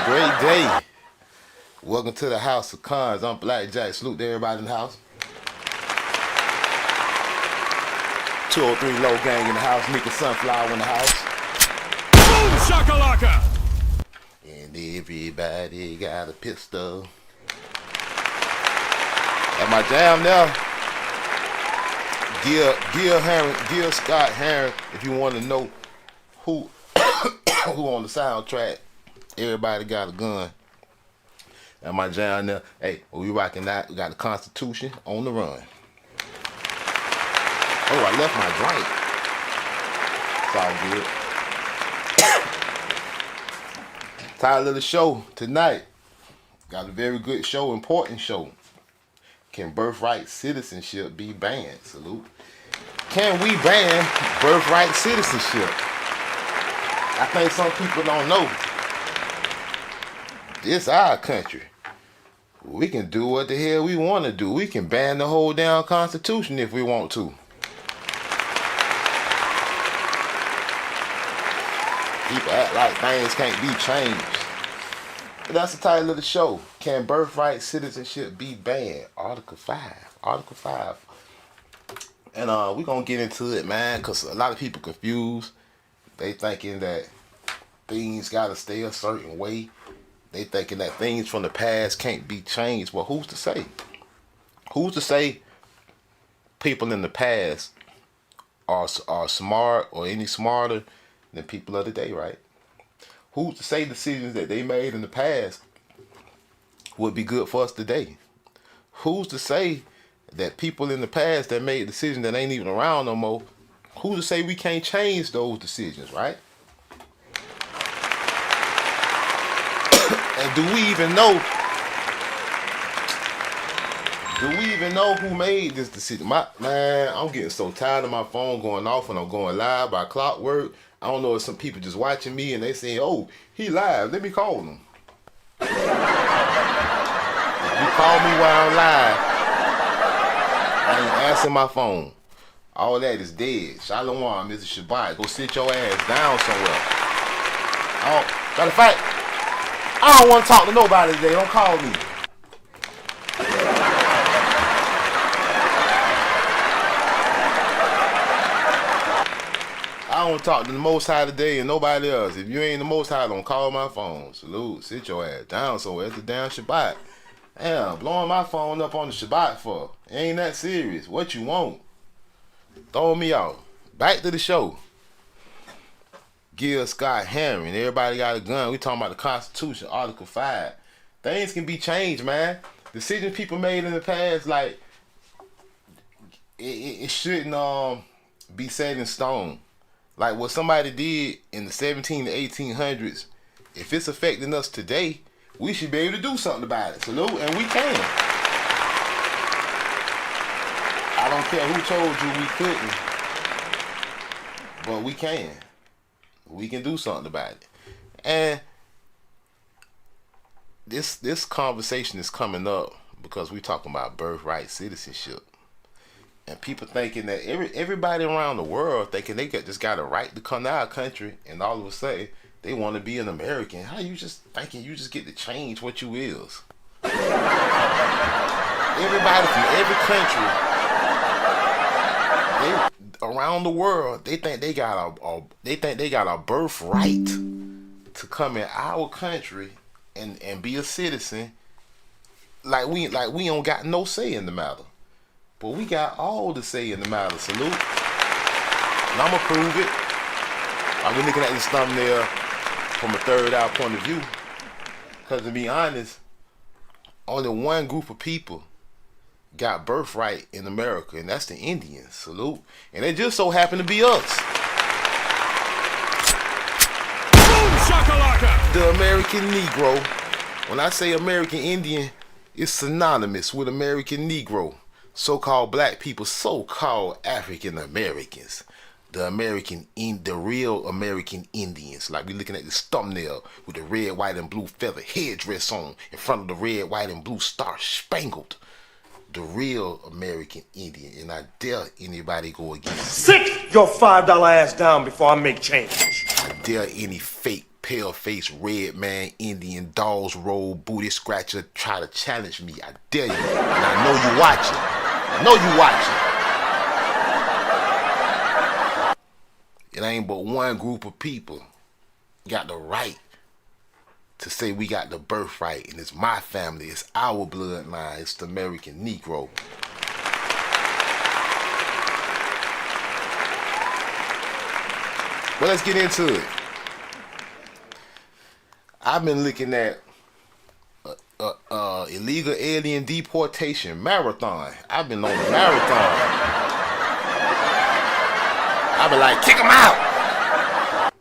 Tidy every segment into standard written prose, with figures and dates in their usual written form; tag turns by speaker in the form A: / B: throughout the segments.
A: Great day. Welcome to the House of Cons. I'm Blackjack. Salute to everybody in the house. 203 Low Gang in the house. Nika Sunflower in the house.
B: Boom shakalaka!
A: And everybody got a pistol. At my jam now, Gil Scott Herring, if you want to know who who on the soundtrack, everybody got a gun. At my jam now, hey, we rocking that. We got the Constitution on the run. Oh, I left my drink. It's all good. Title of the show tonight. Got a very good show, important show. Can birthright citizenship be banned? Salute. Can we ban birthright citizenship? I think some people don't know. This our country. We can do what the hell we want to do. We can ban the whole damn Constitution if we want to. People act like things can't be changed. But that's the title of the show. Can birthright citizenship be banned? Article 5. Article 5. And we're going to get into it, man, because a lot of people confused. They thinking that things got to stay a certain way. They thinking that things from the past can't be changed. Well, who's to say? Who's to say people in the past are smart or any smarter than people of the day, right? Who's to say decisions that they made in the past would be good for us today? Who's to say that people in the past that made decisions that ain't even around no more, who's to say we can't change those decisions, right? And do we even know who made this decision? Man, I'm getting so tired of my phone going off when I'm going live by clockwork. I don't know if some people just watching me and they saying, oh, he live, let me call him. If you call me while I'm live, I ain't answering my phone. All that is dead. Shalom, Mr. Shabbat. Go sit your ass down somewhere. Matter of fact, I don't want to talk to nobody today. Don't call me. I don't talk to the Most High today and nobody else. If you ain't the Most High, don't call my phone. Salute. Sit your ass down somewhere. It's the damn Shabbat. Damn, blowing my phone up on the Shabbat for. It ain't that serious. What you want? Throw me out. Back to the show. Gil Scott Herring. Everybody got a gun. We talking about the Constitution, Article 5. Things can be changed, man. Decisions people made in the past, like, it shouldn't be set in stone. Like what somebody did in the 17 to 1800s, if it's affecting us today, we should be able to do something about it. Salute, and we can. I don't care who told you we couldn't, but we can. We can do something about it. And this conversation is coming up because we talking about birthright citizenship. And people thinking that everybody around the world thinking they just got a right to come to our country, and all of a sudden they want to be an American. How you just thinking you just get to change what you is? Everybody from every country, around the world, they think they got a birthright to come in our country and be a citizen. Like we don't got no say in the matter. But we got all the say in the matter. Salute. And I'm going to prove it. I've been looking at this thumbnail from a third eye point of view. Because to be honest, only one group of people got birthright in America, and that's the Indians. Salute. And it just so happened to be us.
B: Boom shakalaka!
A: The American Negro. When I say American Indian, it's synonymous with American Negro. So-called black people, so-called African Americans, the real American Indians. Like we looking at this thumbnail with the red, white, and blue feather headdress on in front of the red, white, and blue star spangled. The real American Indian, and I dare anybody go against it.
C: Sit your $5 ass down before I make change.
A: I dare any fake pale-faced red man, Indian, dolls roll, booty scratcher try to challenge me. I dare you. And I know you watching. I know you watching. It ain't but one group of people got the right to say we got the birthright, and it's my family, it's our bloodline, it's the American Negro. Well, let's get into it. I've been looking at illegal alien deportation marathon. I've been on a marathon. I've been like, kick them out.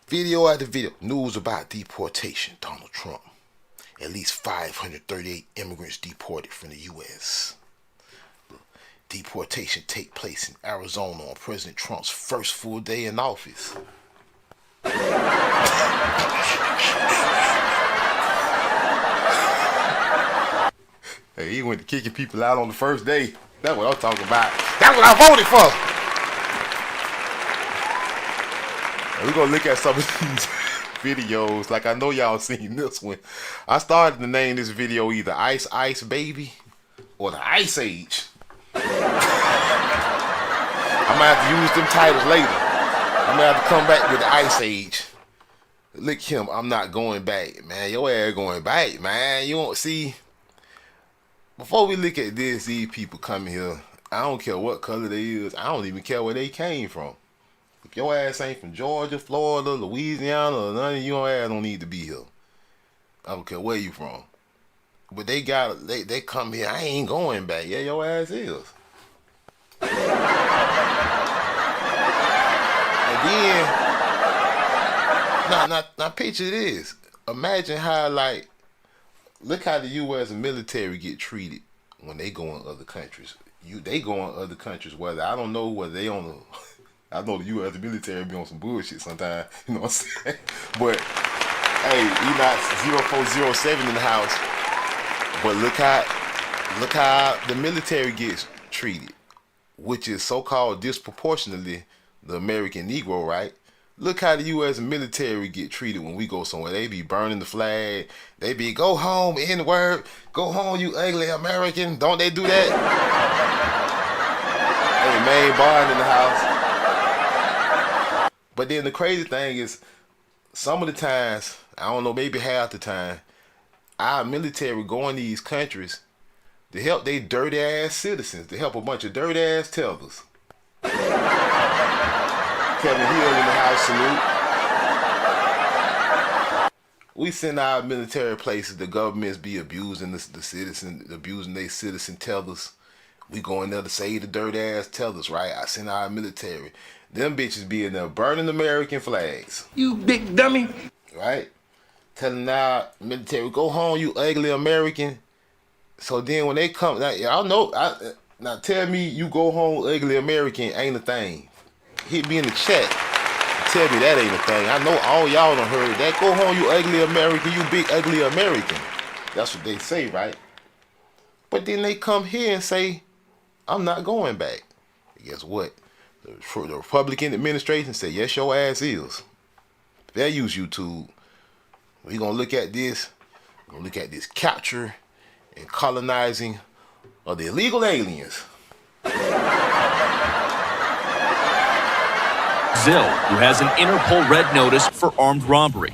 A: Video after video. News about deportation. Donald Trump. At least 538 immigrants deported from the U.S. Deportation take place in Arizona on President Trump's first full day in office. Hey, he went to kicking people out on the first day. That's what I'm talking about. That's what I voted for. And we're going to look at some of these videos. Like, I know y'all seen this one. I started to name this video either Ice Ice Baby or the Ice Age. I might have to use them titles later. I might have to come back with the Ice Age. Look him, I'm not going back, man. Your ass going back, man. You won't see. Before we look at this, these people coming here, I don't care what color they is. I don't even care where they came from. If your ass ain't from Georgia, Florida, Louisiana, or none of your ass don't need to be here. I don't care where you from. But they come here, I ain't going back. Yeah, your ass is. And then, now picture this. Imagine how, like, look how the U.S. military get treated when they go in other countries. They go in other countries, whether, I don't know whether they on the, I know the U.S. military be on some bullshit sometimes, you know what I'm saying? But, hey, you not 0407 in the house. But look how the military gets treated, which is so-called disproportionately the American Negro, right? Look how the U.S. military get treated when we go somewhere. They be burning the flag. They be, go home, N-word. Go home, you ugly American. Don't they do that? Hey, man, Bond in the house. But then the crazy thing is, some of the times, I don't know, maybe half the time, our military go in these countries to help they dirty ass citizens, to help a bunch of dirty ass tellers. Kevin Hill in the house, salute. We send our military places, the governments be abusing the citizens, abusing their citizen tellers. We go in there to save the dirty ass tellers, right? I send our military. Them bitches be in there burning American flags. You big dummy. Right? Telling our military, go home, you ugly American. So then when they come, y'all know, now tell me you go home ugly American ain't a thing. Hit me in the chat. Tell me that ain't a thing. I know all y'all done heard that. Go home, you ugly American, you big ugly American. That's what they say, right? But then they come here and say, I'm not going back. Guess what? The Republican administration say, yes, your ass is. They'll use YouTube. We're going to look at this. We're going to look at this capture and colonizing of the illegal aliens.
C: Brazil, who has an Interpol red notice for armed robbery.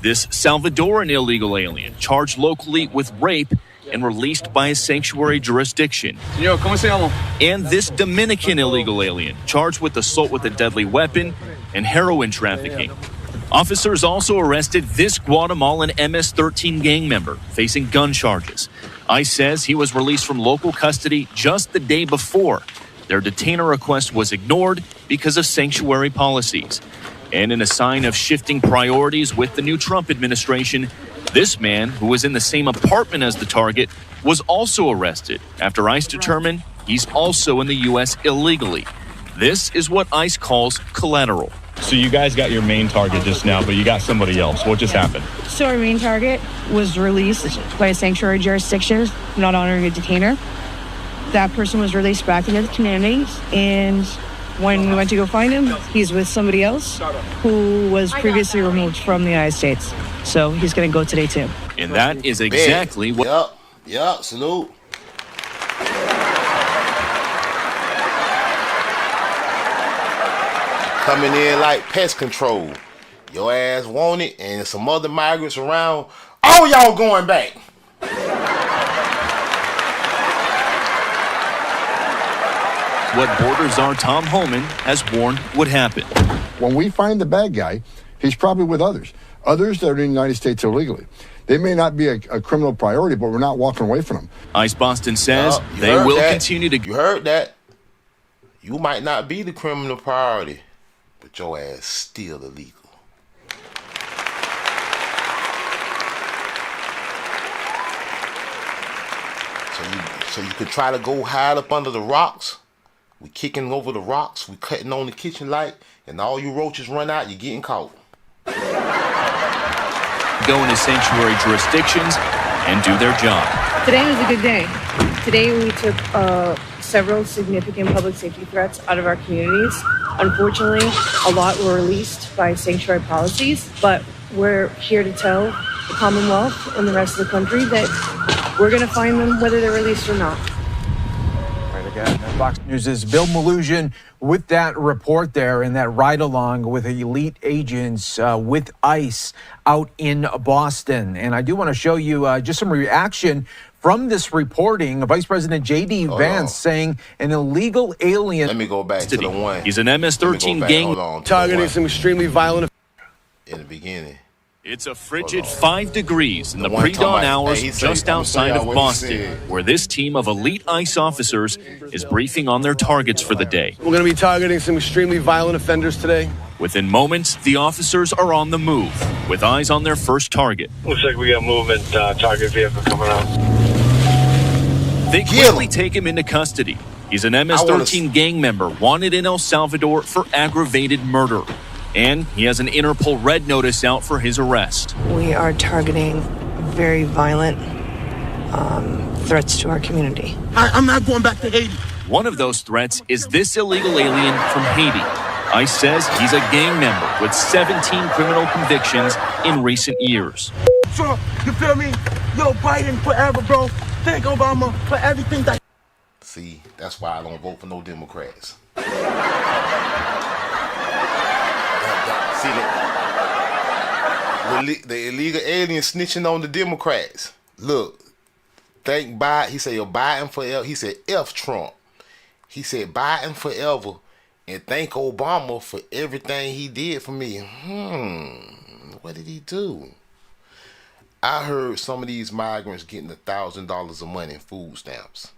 C: This Salvadoran illegal alien charged locally with rape and released by a sanctuary jurisdiction.
D: Señor, ¿cómo se llama?
C: And this Dominican illegal alien charged with assault with a deadly weapon and heroin trafficking. Officers also arrested this Guatemalan MS-13 gang member facing gun charges. ICE says he was released from local custody just the day before. Their detainer request was ignored because of sanctuary policies. And in a sign of shifting priorities with the new Trump administration, this man, who was in the same apartment as the target, was also arrested after ICE determined he's also in the U.S. illegally. This is what ICE calls collateral.
E: So you guys got your main target just now, but you got somebody else. What just happened?
F: So our main target was released by a sanctuary jurisdiction, not honoring a detainer. That person was released back into the community, and when we went to go find him, he's with somebody else who was previously removed from the United States. So he's going to go today too.
C: And that is exactly what...
A: Yup, salute. Coming in like pest control. Your ass want it, and some other migrants around. All y'all going back.
C: What border czar Tom Homan has warned would happen.
D: When we find the bad guy, he's probably with others that are in the United States illegally. They may not be a criminal priority, but we're not walking away from them.
C: ICE Boston says they will continue to...
A: You heard that. You might not be the criminal priority, but your ass still illegal. So you could try to go hide up under the rocks. We kicking over the rocks. We cutting on the kitchen light, and all you roaches run out. You're getting caught.
C: Go into sanctuary jurisdictions and do their job.
F: Today was a good day. Today we took several significant public safety threats out of our communities. Unfortunately, a lot were released by sanctuary policies, but we're here to tell the Commonwealth and the rest of the country that we're going to find them whether they're released or not.
G: Again, Fox News' Bill Malusian with that report there and that ride-along with elite agents with ICE out in Boston. And I do want to show you just some reaction from this reporting. Vice President J.D. Vance saying an illegal alien...
A: Let me go back to the one.
C: He's an MS-13 gang...
H: Targeting some extremely violent...
A: In the beginning.
C: It's a frigid 5 degrees in the pre-dawn hours just outside of Boston, where this team of elite ICE officers is briefing on their targets for the day.
H: We're going to be targeting some extremely violent offenders today.
C: Within moments, the officers are on the move, with eyes on their first target.
I: Looks like we got movement, target vehicle coming out.
C: They quickly take him into custody. He's an MS-13 gang member wanted in El Salvador for aggravated murder. And he has an Interpol red notice out for his arrest.
F: We are targeting very violent threats to our community.
H: I'm not going back to Haiti.
C: One of those threats is this illegal alien from Haiti. ICE says he's a gang member with 17 criminal convictions in recent years.
H: Trump, you feel me? Yo, Biden forever, bro. Thank Obama for everything that...
A: See, that's why I don't vote for no Democrats. See, the illegal alien snitching on the Democrats. Look, thank Biden. He said, "Yo, Biden forever." He said, "F Trump." He said, "Biden forever," and thank Obama for everything he did for me. What did he do? I heard some of these migrants getting $1,000 a month in food stamps.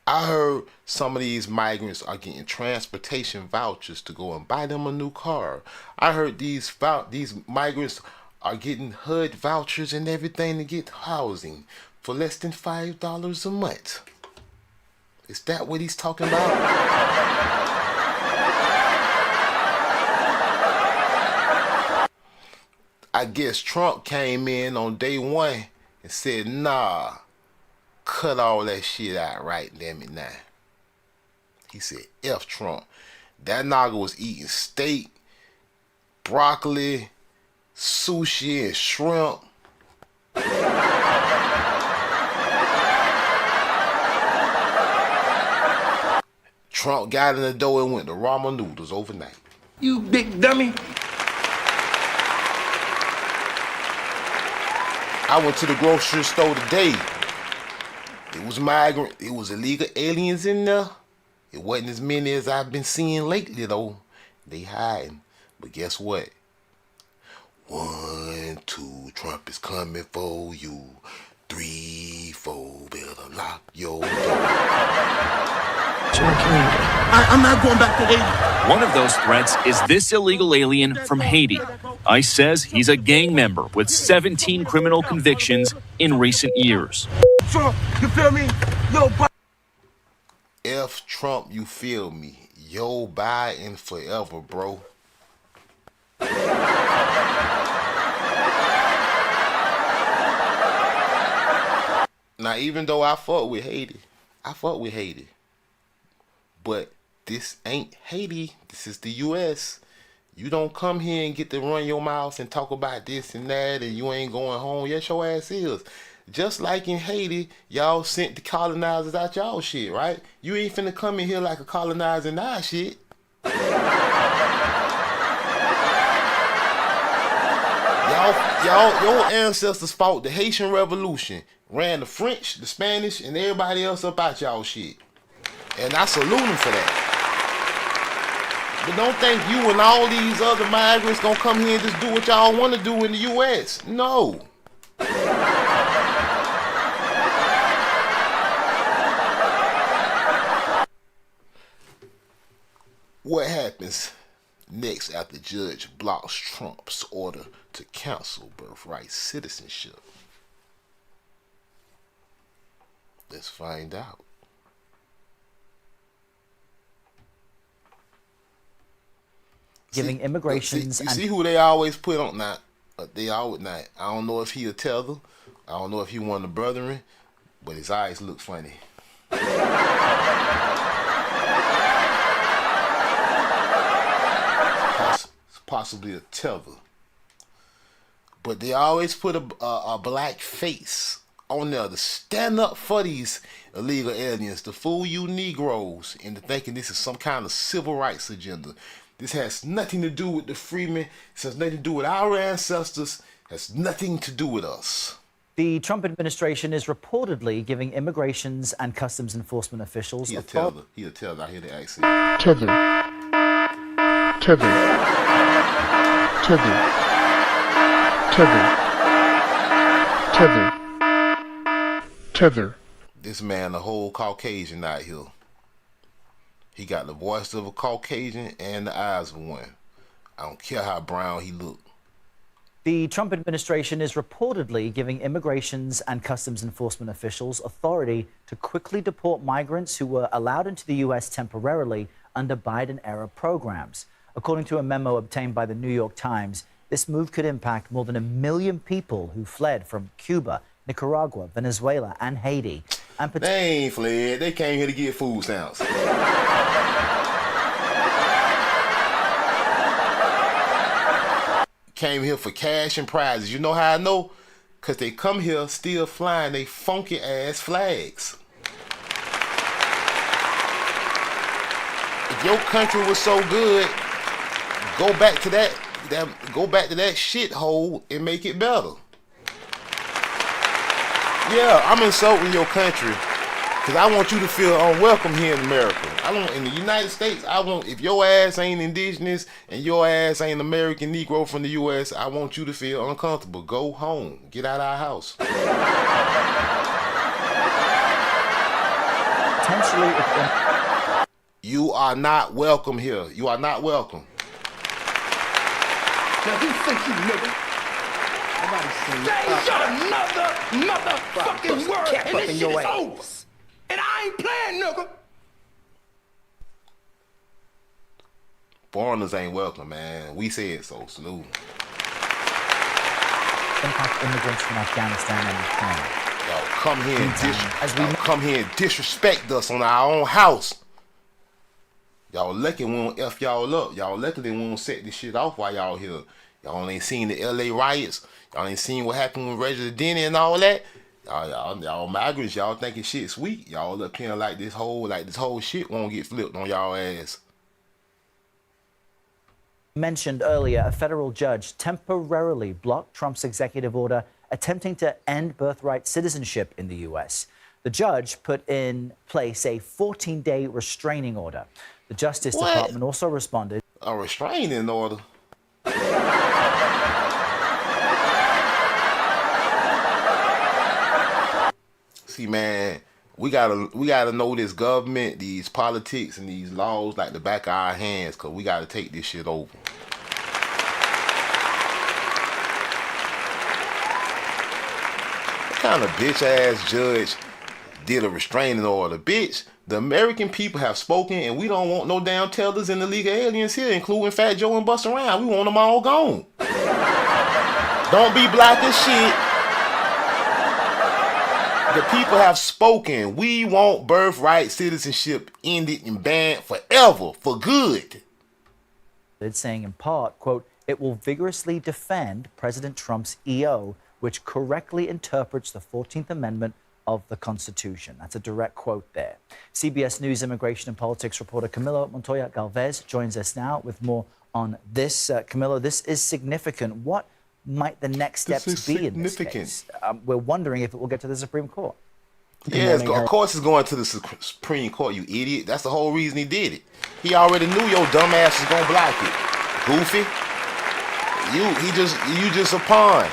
A: I heard some of these migrants are getting transportation vouchers to go and buy them a new car. I heard these migrants are getting HUD vouchers and everything to get housing for less than $5 a month. Is that what he's talking about? I guess Trump came in on day one and said, nah, cut all that shit out right damn it now. He said, F Trump. That nigga was eating steak, broccoli, sushi, and shrimp. Trump got in the door and went to ramen noodles overnight.
H: You big dummy.
A: I went to the grocery store today. It was illegal aliens in there. It wasn't as many as I've been seeing lately though. They hiding. But guess what? 1, 2, Trump is coming for you. 3, 4, better lock your door.
H: I'm not going back to Haiti.
C: One of those threats is this illegal alien from Haiti. ICE says he's a gang member with 17 criminal convictions in recent years.
H: Trump, you feel me? Yo,
A: F Trump, you feel me? Yo, Biden forever, bro. Now, even though I fuck with Haiti, but this ain't Haiti. This is the U.S. You don't come here and get to run your mouth and talk about this and that and you ain't going home. Yes, your ass is. Just like in Haiti, y'all sent the colonizers out y'all shit, right? You ain't finna come in here like a colonizer and our shit. Your ancestors fought the Haitian Revolution, ran the French, the Spanish, and everybody else up out y'all shit. And I salute them for that. But don't think you and all these other migrants gonna come here and just do what y'all wanna do in the U.S. No. What happens next after Judge blocks Trump's order to cancel birthright citizenship? Let's find out.
J: Giving immigrations
A: you see who they always put on now? They always now. I don't know if he a tether. I don't know if he one of the brethren, but his eyes look funny. Possibly a tether. But they always put a black face on there to stand up for these illegal aliens, to fool you Negroes into thinking this is some kind of civil rights agenda. This has nothing to do with the freemen. This has nothing to do with our ancestors. It has nothing to do with us.
J: The Trump administration is reportedly giving immigrations and customs enforcement officials
A: He'll tell her. He'll tell her. I hear the accent.
D: Tether. Tether. Tether. Tether. Tether. Tether.
A: This man, a whole Caucasian out here. He got the voice of a Caucasian and the eyes of one. I don't care how brown he look.
J: The Trump administration is reportedly giving immigrations and customs enforcement officials authority to quickly deport migrants who were allowed into the U.S. temporarily under Biden-era programs. According to a memo obtained by the New York Times, this move could impact more than 1 million people who fled from Cuba, Nicaragua, Venezuela, and Haiti. And
A: they ain't fled. They came here to get food stamps. Came here for cash and prizes. You know how I know? Because they come here still flying they funky ass flags. If your country was so good, go back to that shithole and make it better. Yeah, I'm insulting your country because I want you to feel unwelcome here in America. In the United States, if your ass ain't indigenous and your ass ain't American Negro from the U.S., I want you to feel uncomfortable. Go home. Get out of our house. You are not welcome here. You are not welcome.
H: Now who sent you, nigga? Say another motherfucking word and this shit is over. And I ain't playing, nigga.
A: Foreigners ain't welcome, man. We said so. Salute.
J: Impact immigrants from Afghanistan and Ukraine.
A: Y'all come here and disrespect us on our own house. Y'all lucky we won't F y'all up. Y'all lucky they won't set this shit off while y'all here. Y'all ain't seen the LA riots. Y'all ain't seen what happened with Reggie Denny and all that. Y'all migrants, y'all thinking shit sweet. Y'all up here like this whole shit won't get flipped on y'all ass.
J: Mentioned earlier, a federal judge temporarily blocked Trump's executive order attempting to end birthright citizenship in the U.S. The judge put in place a 14-day restraining order. The Justice Department also responded.
A: A restraining order? See, man, we gotta know this government, these politics, and these laws like the back of our hands, cause we gotta take this shit over. What kind of bitch ass judge did a restraining order? Bitch, the American people have spoken, and we don't want no damn tellers and illegal aliens here, including Fat Joe and Busta Rhymes. We want them all gone. Don't be black as shit. The people have spoken. We want birthright citizenship ended and banned forever, for good.
J: It's saying in part, quote, it will vigorously defend President Trump's EO, which correctly interprets the 14th Amendment of the Constitution. That's a direct quote there. CBS News immigration and politics reporter Camilo Montoya Galvez joins us now with more on this. Camilo, this is significant. What might the next steps be in this case? We're wondering if it will get to the Supreme Court.
A: Yes, of course it's going to the Supreme Court, you idiot. That's the whole reason he did it. He already knew your dumb ass was gonna block it. Goofy. You just a pawn.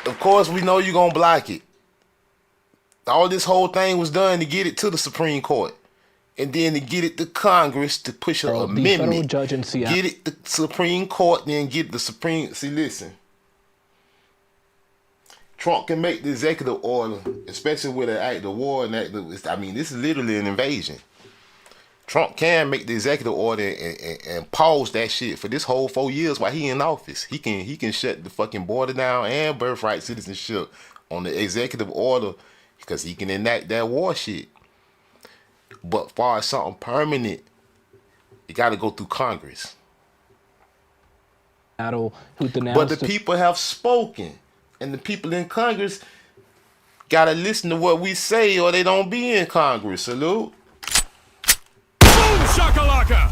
A: Of course we know you're gonna block it. All this whole thing was done to get it to the Supreme Court. And then to get it to Congress to push an amendment.
K: Judge in Seattle.
A: Get it to Supreme Court, then get the Supreme. See, listen. Trump can make the executive order, especially with an act of war and act of, I mean, this is literally an invasion. Trump can make the executive order and pause that shit for this whole 4 years while he in office. He can shut the fucking border down and birthright citizenship on the executive order because he can enact that war shit. But far as something permanent, it got to go through Congress.
K: But
A: the people have spoken. And the people in Congress gotta listen to what we say or they don't be in Congress. Salute.
B: Boom shakalaka!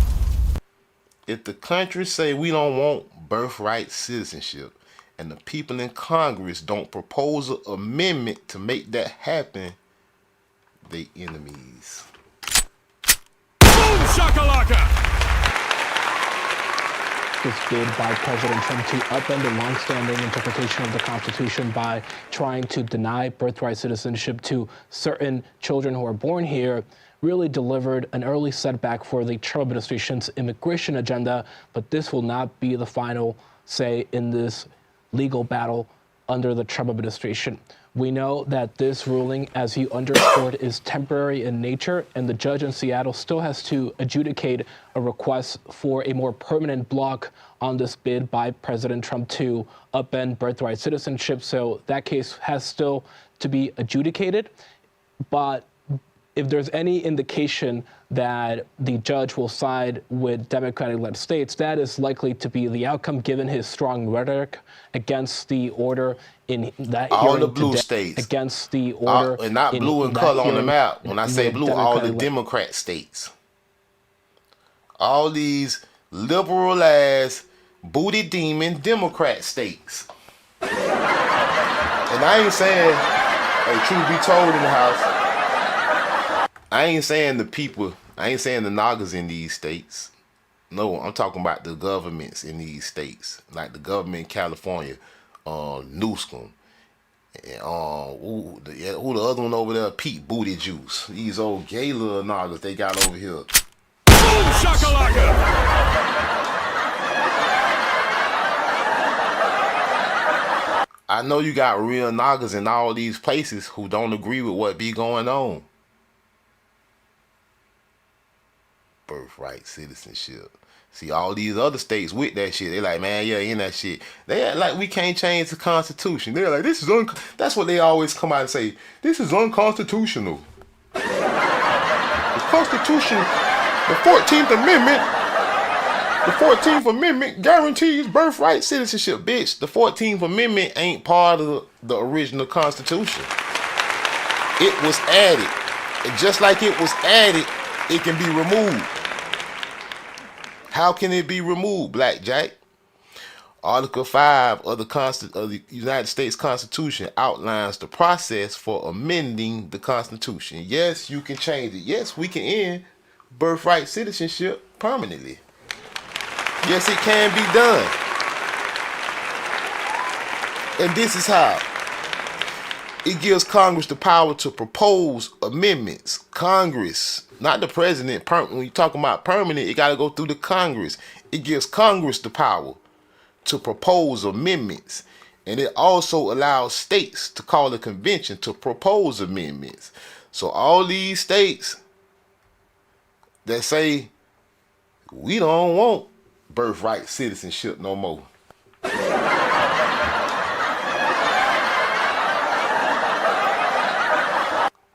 A: If the country say we don't want birthright citizenship and the people in Congress don't propose an amendment to make that happen, they enemies.
B: Boom shakalaka!
K: This bid by President Trump to upend the longstanding interpretation of the Constitution by trying to deny birthright citizenship to certain children who are born here really delivered an early setback for the Trump administration's immigration agenda, but this will not be the final say in this legal battle under the Trump administration. We know that this ruling, as you underscored, is temporary in nature, and the judge in Seattle still has to adjudicate a request for a more permanent block on this bid by President Trump to upend birthright citizenship. So that case has still to be adjudicated. But if there's any indication that the judge will side with Democratic-led states, that is likely to be the outcome given his strong rhetoric against the order in that
A: all
K: hearing
A: the blue
K: today,
A: states
K: against the order
A: and not blue in color on the map. When I say blue, all the Democrat states, all these liberal ass booty demon Democrat states. And I ain't saying, hey, truth be told in the house, I ain't saying the people, I ain't saying the Nagas in these states. No, I'm talking about the governments in these states, like the government in California, Newsom, and who the other one over there, Pete Booty Juice. These old gay little Nagas they got over here.
B: Boom shakalaka!
A: I know you got real Nagas in all these places who don't agree with what be going on. Birthright citizenship. See, all these other states with that shit, they like, man, yeah, in that shit. They act like we can't change the Constitution. They're like, this is that's what they always come out and say. This is unconstitutional. The Constitution, the 14th Amendment guarantees birthright citizenship, bitch. The 14th Amendment ain't part of the original Constitution. It was added. And just like it was added, it can be removed. How can it be removed, Blackjack? Article 5 of the United States Constitution outlines the process for amending the Constitution. Yes, you can change it. Yes, we can end birthright citizenship permanently. Yes, it can be done. And this is how. It gives Congress the power to propose amendments. Congress, not the president. When you're talking about permanent, it got to go through the Congress. It gives Congress the power to propose amendments. And it also allows states to call a convention to propose amendments. So all these states that say, we don't want birthright citizenship no more.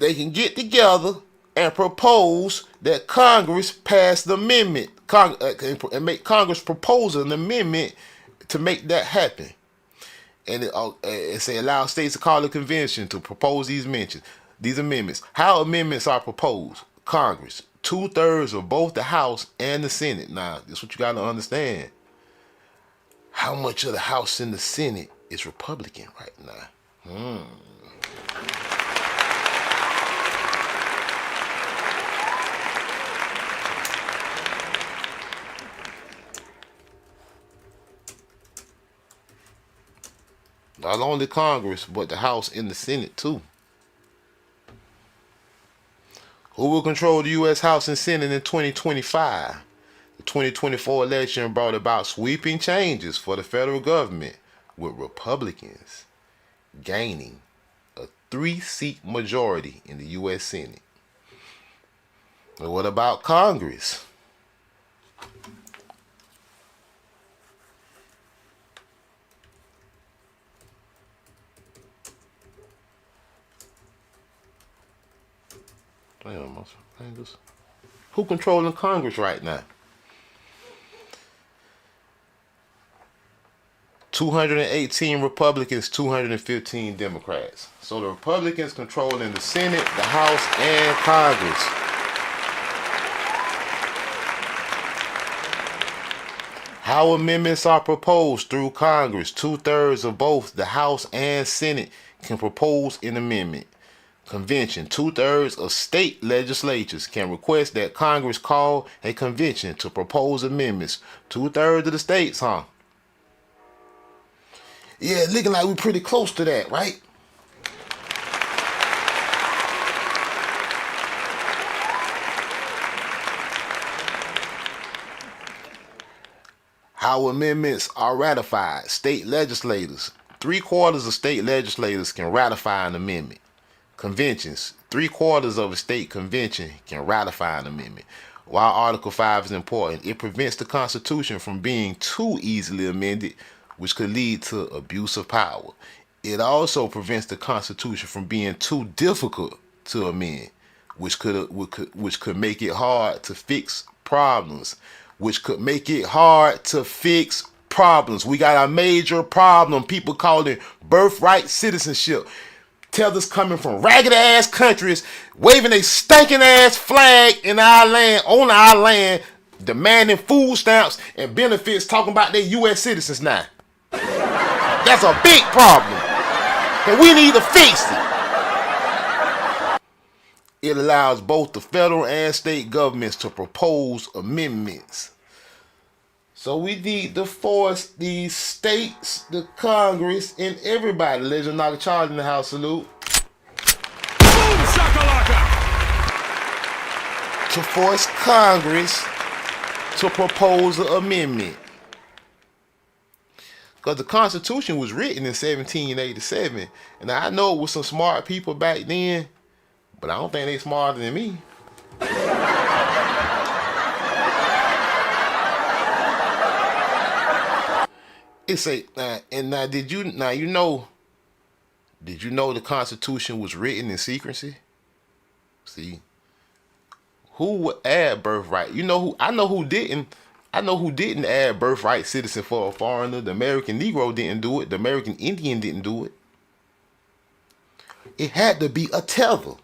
A: they can get together and propose that Congress pass the amendment, and make Congress propose an amendment to make that happen. And it say allow states to call a convention to propose these amendments. How amendments are proposed? Congress, 2/3 of both the House and the Senate. Now, this is what you got to understand. How much of the House and the Senate is Republican right now? Not only Congress, but the House and the Senate too. Who will control the U.S. House and Senate in 2025? The 2024 election brought about sweeping changes for the federal government, with Republicans gaining a 3-seat majority in the U.S. Senate. And what about Congress? Damn, my fingers. Who controlling Congress right now? 218 Republicans, 215 Democrats. So the Republicans controlling the Senate, the House, and Congress. How amendments are proposed through Congress. 2/3 of both the House and Senate can propose an amendment. Convention. 2/3 of state legislatures can request that Congress call a convention to propose amendments. 2/3 of the states, huh? Yeah, looking like we're pretty close to that, right? How amendments are ratified. State legislators. 3/4 of state legislators can ratify an amendment. Conventions. 3/4 of a state convention can ratify an amendment. While Article 5 is important, it prevents the Constitution from being too easily amended, which could lead to abuse of power. It also prevents the Constitution from being too difficult to amend, which could make it hard to fix problems. We got a major problem. People call it birthright citizenship. Tethers coming from ragged ass countries, waving a stinking ass flag in our land, on our land, demanding food stamps and benefits, talking about their U.S. citizens now. That's a big problem, and we need to fix it. It allows both the federal and state governments to propose amendments. So we need to force these states, the Congress, and everybody. Legend Knocker Charge in the house. Salute.
B: Boom shakalaka!
A: To force Congress to propose an amendment. Because the Constitution was written in 1787. And I know it was some smart people back then, but I don't think they smarter than me. It's a did you know the Constitution was written in secrecy? See, who would add birthright? You know who? I know who didn't add birthright citizen for a foreigner. The American Negro didn't do it. The American Indian didn't do it. It had to be a tether.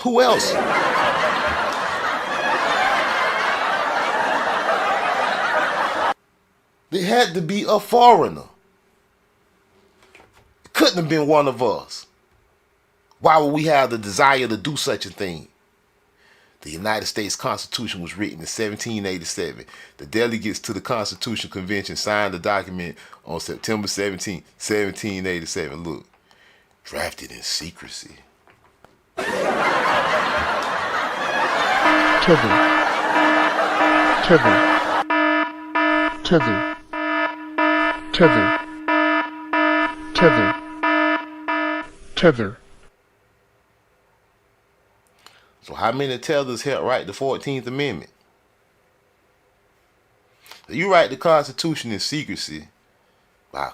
A: Who else? It had to be a foreigner. It couldn't have been one of us. Why would we have the desire to do such a thing? The United States Constitution was written in 1787. The delegates to the Constitution Convention signed the document on September 17, 1787. Look, drafted in secrecy.
D: Tether.
A: So how many tethers helped write the 14th Amendment? You write the Constitution in secrecy, by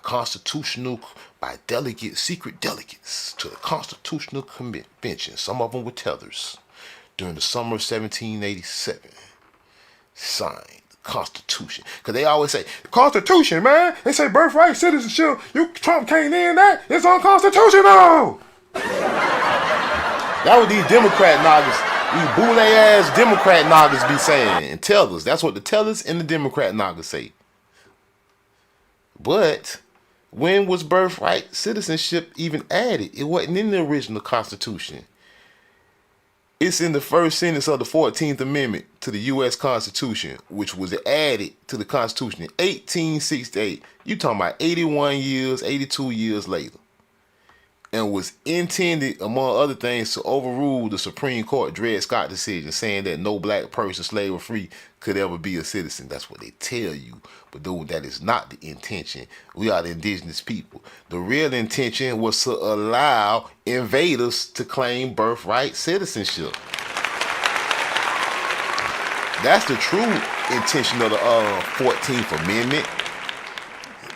A: secret delegates to the Constitutional Convention. Some of them with tethers. During the summer of 1787, signed the Constitution. Because they always say, the Constitution, man. They say birthright citizenship. Trump can't end that. It's unconstitutional. That what these Democrat noggins, these boule-ass Democrat noggins be saying. And tellers. That's what the tellers and the Democrat noggins say. But when was birthright citizenship even added? It wasn't in the original Constitution. It's in the first sentence of the 14th Amendment to the U.S. Constitution, which was added to the Constitution in 1868. You talking about 81 years, 82 years later. And was intended, among other things, to overrule the Supreme Court Dred Scott decision saying that no black person, slave or free, could ever be a citizen. That's what they tell you. But though that is not the intention. We are the indigenous people. The real intention was to allow invaders to claim birthright citizenship. That's the true intention of the 14th Amendment.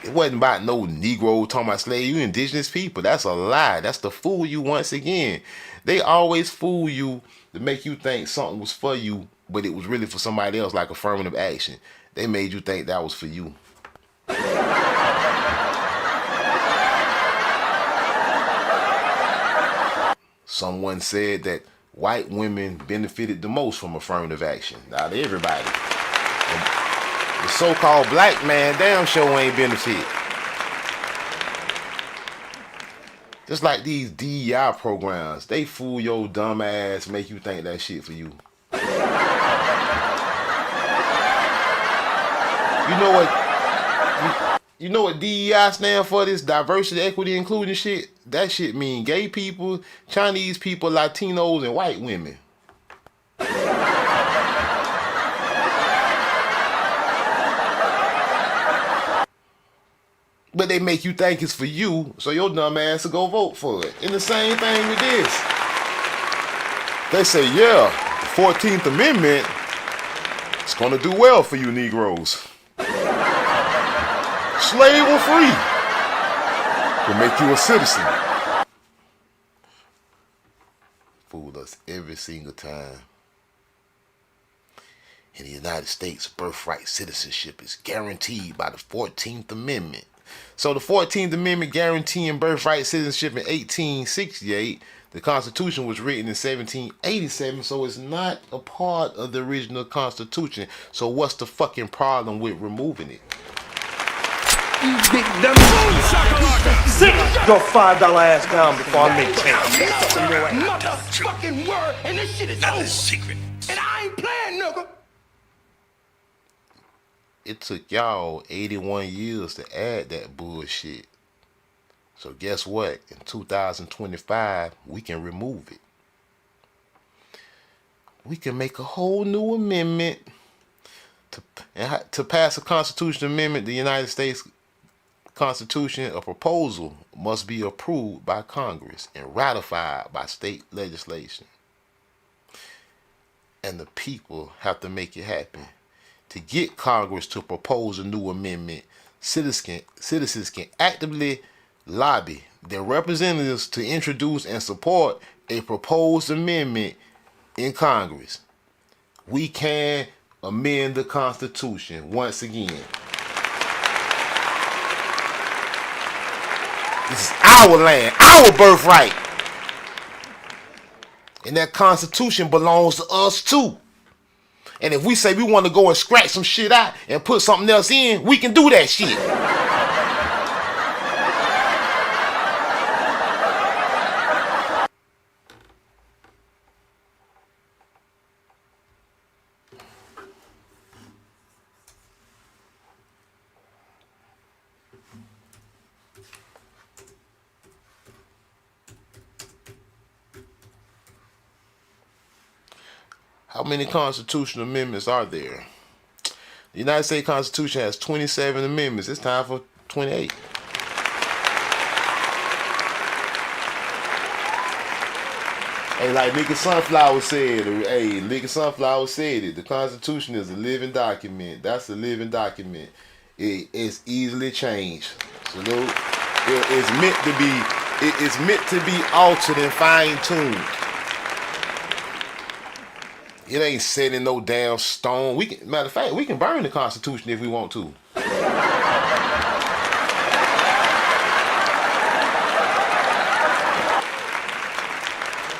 A: It wasn't about no Negro talking about slave. You indigenous people. That's a lie. That's to fool you once again. They always fool you to make you think something was for you, but it was really for somebody else, like affirmative action. They made you think that was for you. Someone said that white women benefited the most from affirmative action. Not everybody. The so-called black man damn sure ain't benefit. Just like these DEI programs, they fool your dumb ass, make you think that shit for you. You know what DEI stand for? This diversity, equity, inclusion shit. That shit mean gay people, Chinese people, Latinos, and white women. But they make you think it's for you, so your dumb ass will go vote for it. And the same thing with this. They say, yeah, the 14th Amendment is going to do well for you Negroes. Slave or free will make you a citizen. Fool us every single time. In the United States, birthright citizenship is guaranteed by the 14th Amendment. So the 14th Amendment guaranteeing birthright citizenship in 1868, the Constitution was written in 1787, so it's not a part of the original Constitution. So what's the fucking problem with removing it?
H: You big dumb sit your $5 ass down before I make change. Motherfucking word, and this shit is over. Secret. And I ain't playing, nigga.
A: It took y'all 81 years to add that bullshit. So guess what? In 2025, we can remove it. We can make a whole new amendment to pass a constitutional amendment. The United States Constitution, a proposal must be approved by Congress and ratified by state legislation. And the people have to make it happen. To get Congress to propose a new amendment, citizens can actively lobby their representatives to introduce and support a proposed amendment in Congress. We can amend the Constitution once again. This is our land, our birthright. And that Constitution belongs to us too. And if we say we want to go and scratch some shit out and put something else in, we can do that shit. How many constitutional amendments are there? The United States Constitution has 27 amendments. It's time for 28. Hey, like Nigga Sunflower said, it. The Constitution is a living document. That's a living document. It's easily changed. Salute. It's meant to be. It's meant to be altered and fine-tuned. It ain't set in no damn stone. Matter of fact, we can burn the Constitution if we want to.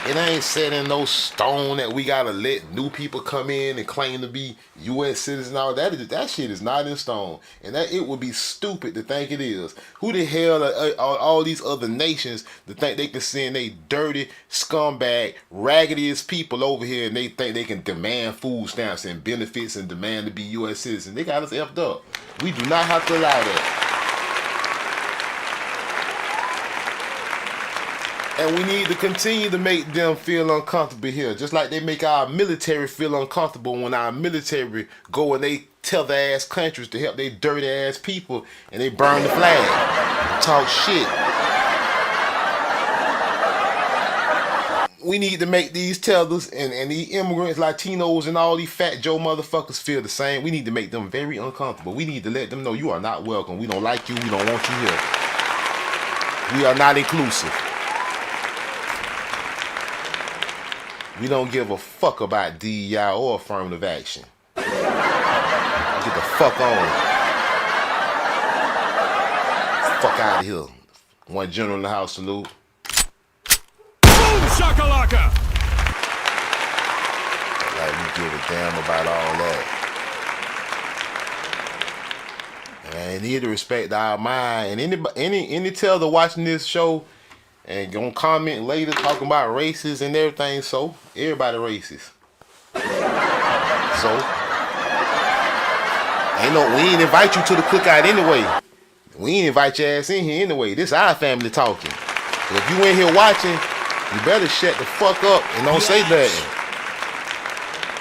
A: It ain't set in no stone that we gotta let new people come in and claim to be U.S. citizens. All that shit is not in stone, and that it would be stupid to think it is. Who the hell are all these other nations to think they can send they dirty scumbag, raggediest people over here, and they think they can demand food stamps and benefits and demand to be U.S. citizens? They got us effed up. We do not have to allow that. And we need to continue to make them feel uncomfortable here. Just like they make our military feel uncomfortable when our military go and they tell their ass countries to help their dirty ass people and they burn the flag and talk shit. We need to make these tellers and these immigrants, Latinos, and all these fat Joe motherfuckers feel the same. We need to make them very uncomfortable. We need to let them know you are not welcome. We don't like you. We don't want you here. We are not inclusive. We don't give a fuck about DEI or affirmative action. Get the fuck on. Fuck out of here. One general in the house, salute.
B: Boom shakalaka!
A: Like we give a damn about all that. And need to respect our mind. And any teller watching this show and gonna comment later talking about races and everything, so everybody racist. So we ain't invite you to the cookout anyway. We ain't invite your ass in here anyway. This our family talking. So if you in here watching, you better shut the fuck up and don't say nothing.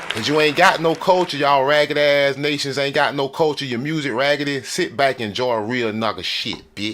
A: Cause you ain't got no culture, y'all ragged ass nations ain't got no culture. Your music raggedy. Sit back and enjoy real nugget shit, bitch.